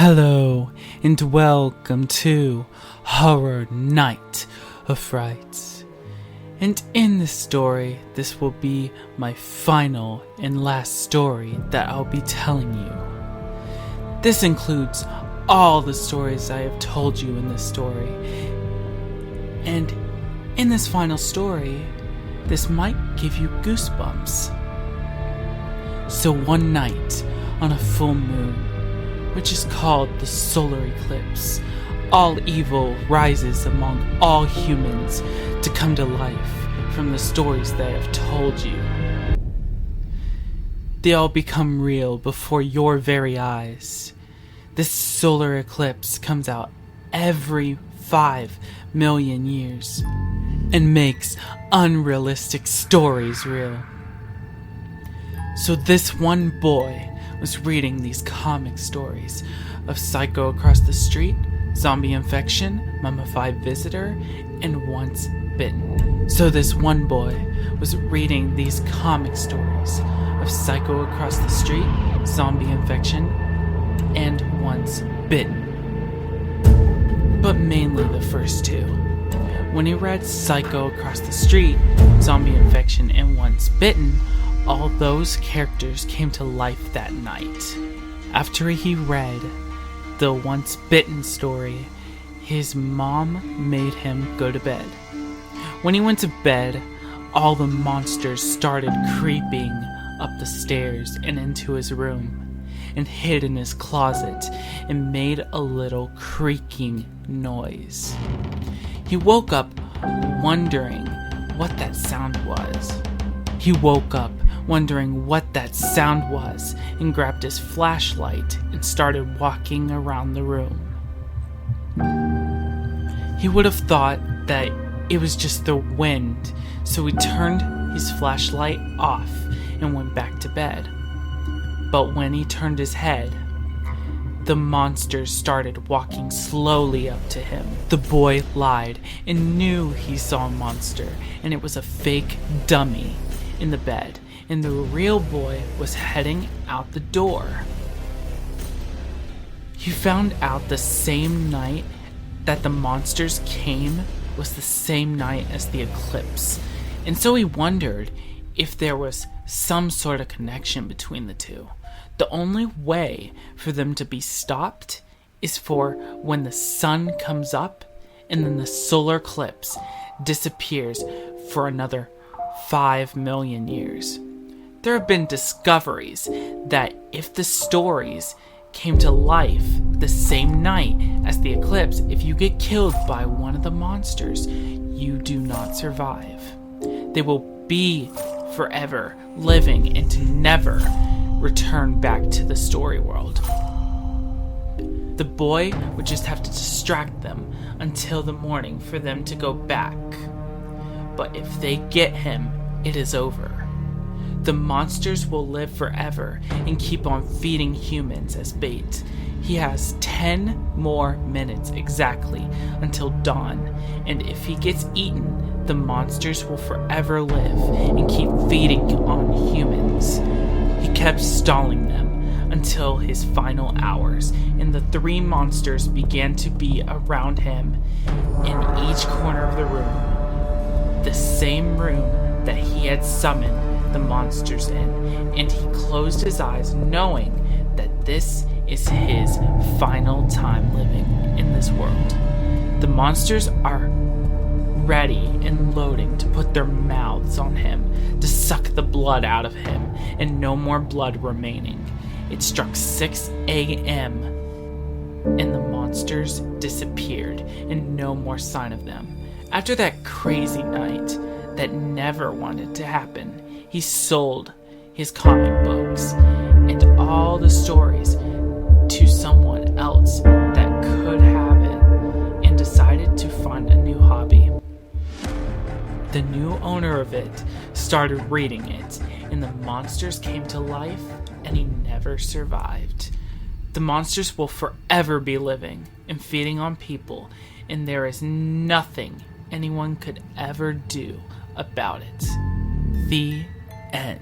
Hello and welcome to Horror Night of Fright. And in this story, this will be my final and last story that I'll be telling you. This includes all the stories I have told you in this story. And in this final story, this might give you goosebumps. So one night on a full moon, which is called the solar eclipse, all evil rises among all humans to come to life from the stories they have told you. They all become real before your very eyes. This solar eclipse comes out every 5 million years and makes unrealistic stories real. So this one boy was reading these comic stories of Psycho Across the Street, Zombie Infection, Mummified Visitor, and Once Bitten. So this one boy was reading these comic stories of Psycho Across the Street, Zombie Infection, and Once Bitten. But mainly the first two. When he read Psycho Across the Street, Zombie Infection, and Once Bitten, all those characters came to life that night. After he read the Once Bitten story, his mom made him go to bed. When he went to bed, all the monsters started creeping up the stairs and into his room, and hid in his closet and made a little creaking noise. He woke up wondering what that sound was. And grabbed his flashlight and started walking around the room. He would have thought that it was just the wind, so he turned his flashlight off and went back to bed. But when he turned his head, the monsters started walking slowly up to him. The boy lied and knew he saw a monster, and it was a fake dummy in the bed, and the real boy was heading out the door. He found out the same night that the monsters came was the same night as the eclipse, and so he wondered if there was some sort of connection between the two. The only way for them to be stopped is for when the sun comes up and then the solar eclipse disappears for another 5 million years. There have been discoveries that if the stories came to life the same night as the eclipse, if you get killed by one of the monsters, you do not survive. They will be forever living and to never return back to the story world. The boy would just have to distract them until the morning for them to go back. But if they get him, it is over. The monsters will live forever and keep on feeding humans as bait. He has 10 more minutes exactly until dawn, and if he gets eaten, the monsters will forever live and keep feeding on humans. He kept stalling them until his final hours, and the 3 monsters began to be around him in each corner of the room. The same room that he had summoned the monsters in, and he closed his eyes knowing that this is his final time living in this world. The monsters are ready and loading to put their mouths on him, to suck the blood out of him, and no more blood remaining. It struck 6 a.m. and the monsters disappeared and no more sign of them. After that crazy night that never wanted to happen, he sold his comic books and all the stories to someone else that could have it and decided to find a new hobby. The new owner of it started reading it, and the monsters came to life, and he never survived. The monsters will forever be living and feeding on people, and there is nothing anyone could ever do about it. The end.